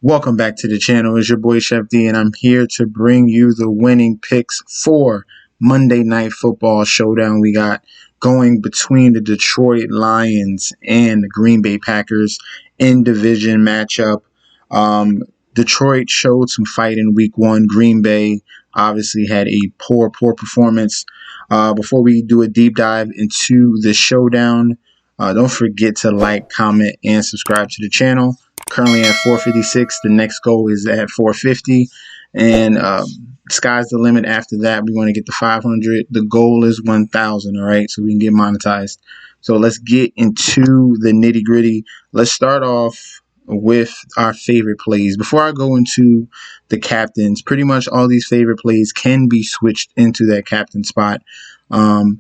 Welcome back to the channel. It's your boy Chef D, and I'm here to bring you the winning picks for Monday Night Football Showdown. We got going between the Detroit Lions and the Green Bay Packers in division matchup. Detroit showed some fight in week one. Green Bay obviously had a poor performance. Before we do a deep dive into the showdown, don't forget to like, comment, and subscribe to the channel. Currently at 456. The next goal is at 450, and sky's the limit. After that, we want to get to 500. The goal is 1,000. All right, so we can get monetized. So let's get into the nitty gritty. Let's start off with our favorite plays. Before I go into the captains, pretty much all these favorite plays can be switched into that captain spot. But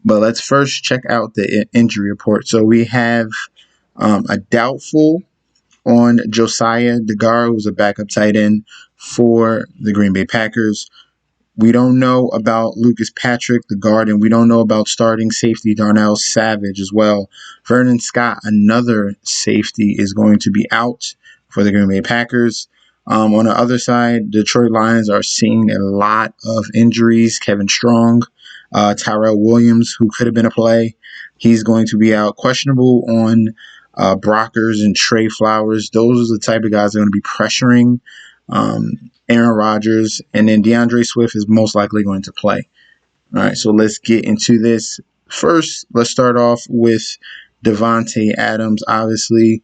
let's first check out the injury report. So we have a doubtful on Josiah DeGar, who's a backup tight end for the Green Bay Packers. We don't know about Lucas Patrick, the guard, and we don't know about starting safety Darnell Savage as well. Vernon Scott, another safety, is going to be out for the Green Bay Packers. On the other side, Detroit Lions are seeing a lot of injuries. Kevin Strong, Tyrell Williams, who could have been a play, he's going to be out. Questionable on Brockers and Trey Flowers. Those are the type of guys that are going to be pressuring Aaron Rodgers. And then DeAndre Swift is most likely going to play. All right, so let's get into this. First, let's start off with Davante Adams. Obviously,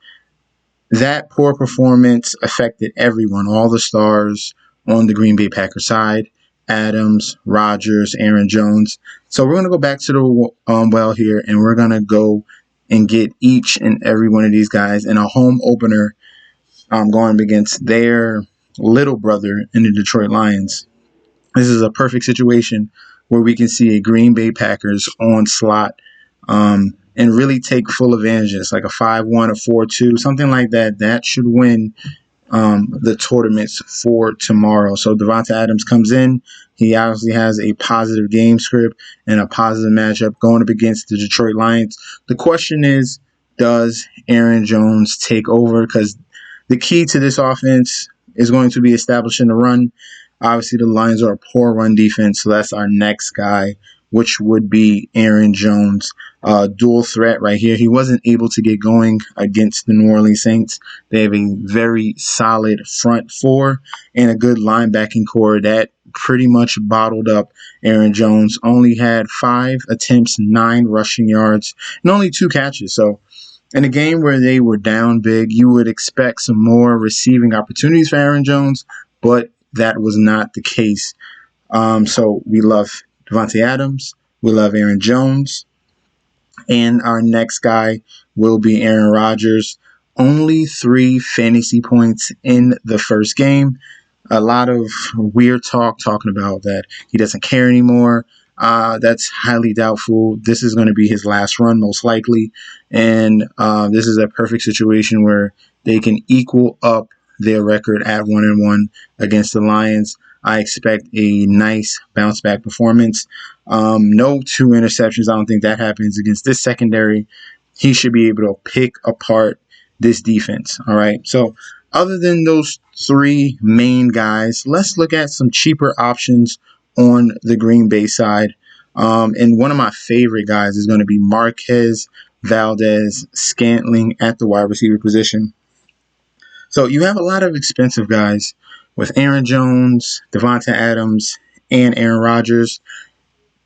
that poor performance affected everyone, all the stars on the Green Bay Packers side. Adams, Rodgers, Aaron Jones. So we're going to go back to the well here, and we're going to go and get each and every one of these guys in a home opener going against their little brother in the Detroit Lions. This is a perfect situation where we can see a Green Bay Packers onslaught and really take full advantage. It's like a 5-1, a 4-2, something like that. That should win the tournaments for tomorrow. So Davante Adams comes in. He obviously has a positive game script and a positive matchup going up against the Detroit Lions. The question is, does Aaron Jones take over? Because the key to this offense is going to be establishing the run. Obviously, the Lions are a poor run defense, so that's our next guy, which would be Aaron Jones. Dual threat right here. He wasn't able to get going against the New Orleans Saints. They have a very solid front four and a good linebacking core that pretty much bottled up Aaron Jones. Only had 5 attempts, 9 rushing yards, and only 2 catches. So in a game where they were down big, you would expect some more receiving opportunities for Aaron Jones, but that was not the case. So we love Davante Adams. We love Aaron Jones. And our next guy will be Aaron Rodgers. Only 3 fantasy points in the first game. A lot of weird talking about that he doesn't care anymore. That's highly doubtful. This is going to be his last run, most likely. And this is a perfect situation where they can equal up their record at 1-1 against the Lions. I expect a nice bounce back performance. No 2 interceptions. I don't think that happens against this secondary. He should be able to pick apart this defense. All right. So other than those 3 main guys, let's look at some cheaper options on the Green Bay side. And one of my favorite guys is going to be Marquez Valdez-Scantling at the wide receiver position. So you have a lot of expensive guys with Aaron Jones, Davante Adams, and Aaron Rodgers.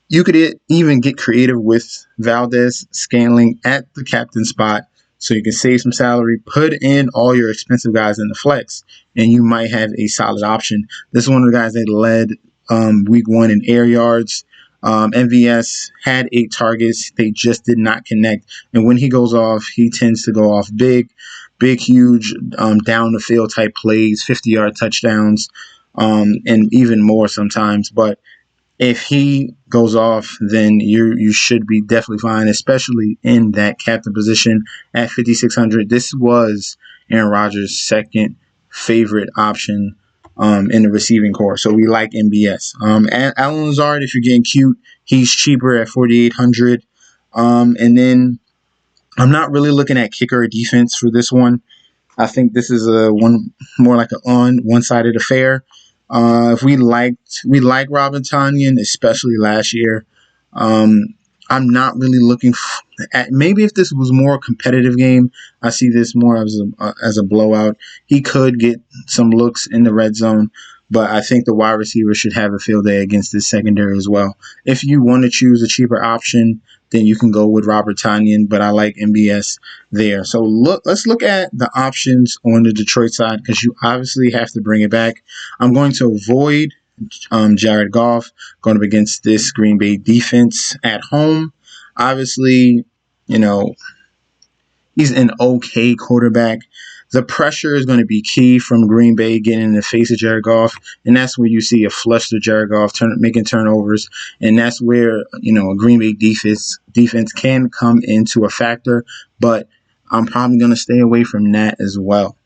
You could even get creative with Valdez-Scantling at the captain spot so you can save some salary, put in all your expensive guys in the flex, and you might have a solid option. This is one of the guys that led week 1 in air yards. MVS had 8 targets. They just did not connect. And when he goes off, he tends to go off big, huge, down the field type plays, 50-yard touchdowns, and even more sometimes. But if he goes off, then you should be definitely fine, especially in that captain position at 5,600. This was Aaron Rodgers' second favorite option in the receiving core. So we like MBS. Allen Lazard, if you're getting cute, he's cheaper at 4,800. And then I'm not really looking at kicker or defense for this one. I think this is a more like a one-sided affair. If we like Robin Tanyan, especially last year. Um, I'm not really looking at, maybe if this was more competitive game, I see this more as a blowout. He could get some looks in the red zone, but I think the wide receiver should have a field day against this secondary as well. If you want to choose a cheaper option, then you can go with Robert Tanyan, but I like MBS there. So let's look at the options on the Detroit side because you obviously have to bring it back. I'm going to avoid Jared Goff going up against this Green Bay defense at home. Obviously, you know, he's an okay quarterback. The pressure is going to be key from Green Bay getting in the face of Jared Goff, and that's where you see a flustered Jared Goff making turnovers, and that's where a Green Bay defense can come into a factor. But I'm probably going to stay away from that as well.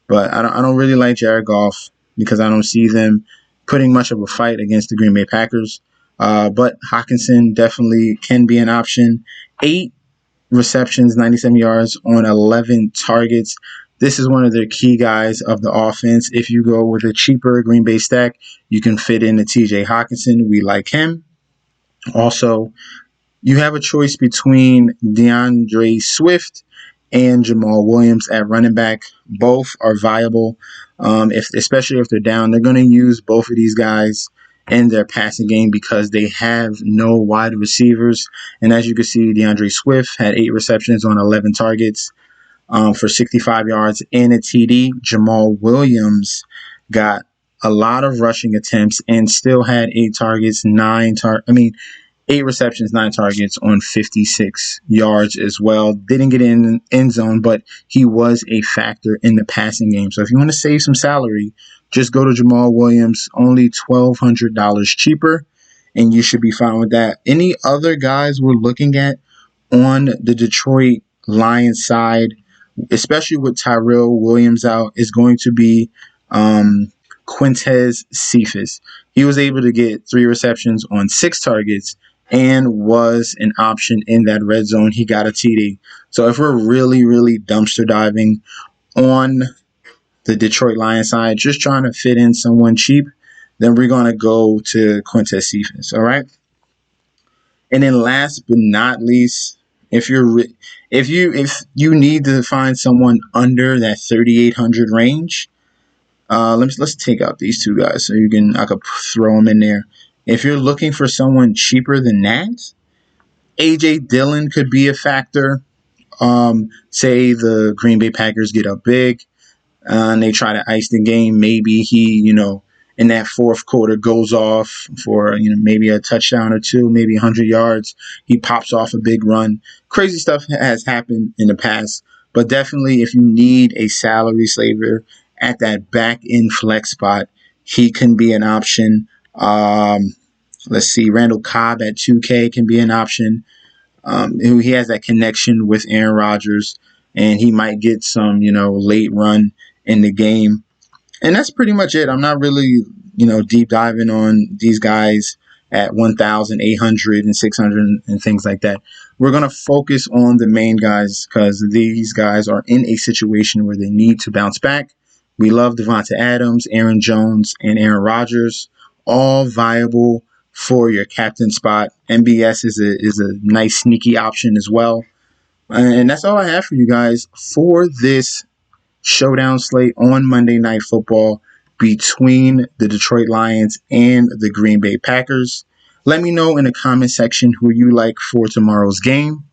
But I don't really like Jared Goff because I don't see them putting much of a fight against the Green Bay Packers. But Hawkinson definitely can be an option. 8 receptions, 97 yards on 11 targets. This is one of the key guys of the offense. If you go with a cheaper Green Bay stack, you can fit in the TJ Hawkinson. We like him. Also, you have a choice between DeAndre Swift and Jamal Williams at running back. Both are viable. Especially if they're down, they're going to use both of these guys in their passing game because they have no wide receivers. And as you can see, DeAndre Swift had 8 receptions on 11 targets for 65 yards and a TD. Jamal Williams got a lot of rushing attempts and still had 8 targets, 8 receptions, 9 targets on 56 yards as well. Didn't get in end zone, but he was a factor in the passing game. So if you want to save some salary, just go to Jamal Williams, only $1,200 cheaper, and you should be fine with that. Any other guys we're looking at on the Detroit Lions side, especially with Tyrell Williams out, is going to be Quintez Cephas. He was able to get 3 receptions on 6 targets and was an option in that red zone. He got a TD. So if we're really, really dumpster diving on the Detroit Lions side, just trying to fit in someone cheap, then we're going to go to Quintez Cephas. All right. And then last but not least, if you need to find someone under that 3,800 range, let's take out these 2 guys so I could throw them in there. If you're looking for someone cheaper than that, AJ Dillon could be a factor. Say the Green Bay Packers get up big and they try to ice the game. Maybe he, in that fourth quarter goes off for, maybe a touchdown or 2, maybe 100 yards. He pops off a big run. Crazy stuff has happened in the past. But definitely if you need a salary saver at that back end flex spot, he can be an option. Let's see, Randall Cobb at 2K can be an option. He has that connection with Aaron Rodgers, and he might get some, late run in the game. And that's pretty much it. I'm not really, deep diving on these guys at 1,800 and 600 and things like that. We're going to focus on the main guys because these guys are in a situation where they need to bounce back. We love Devonta Adams, Aaron Jones, and Aaron Rodgers, all viable for your captain spot. MBS is a nice sneaky option as well. And that's all I have for you guys for this showdown slate on Monday Night Football between the Detroit Lions and the Green Bay Packers. Let me know in the comment section who you like for tomorrow's game.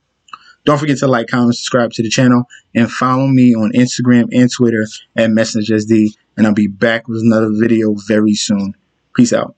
Don't forget to like, comment, subscribe to the channel, and follow me on Instagram and Twitter at MessageSD. And I'll be back with another video very soon. Peace out.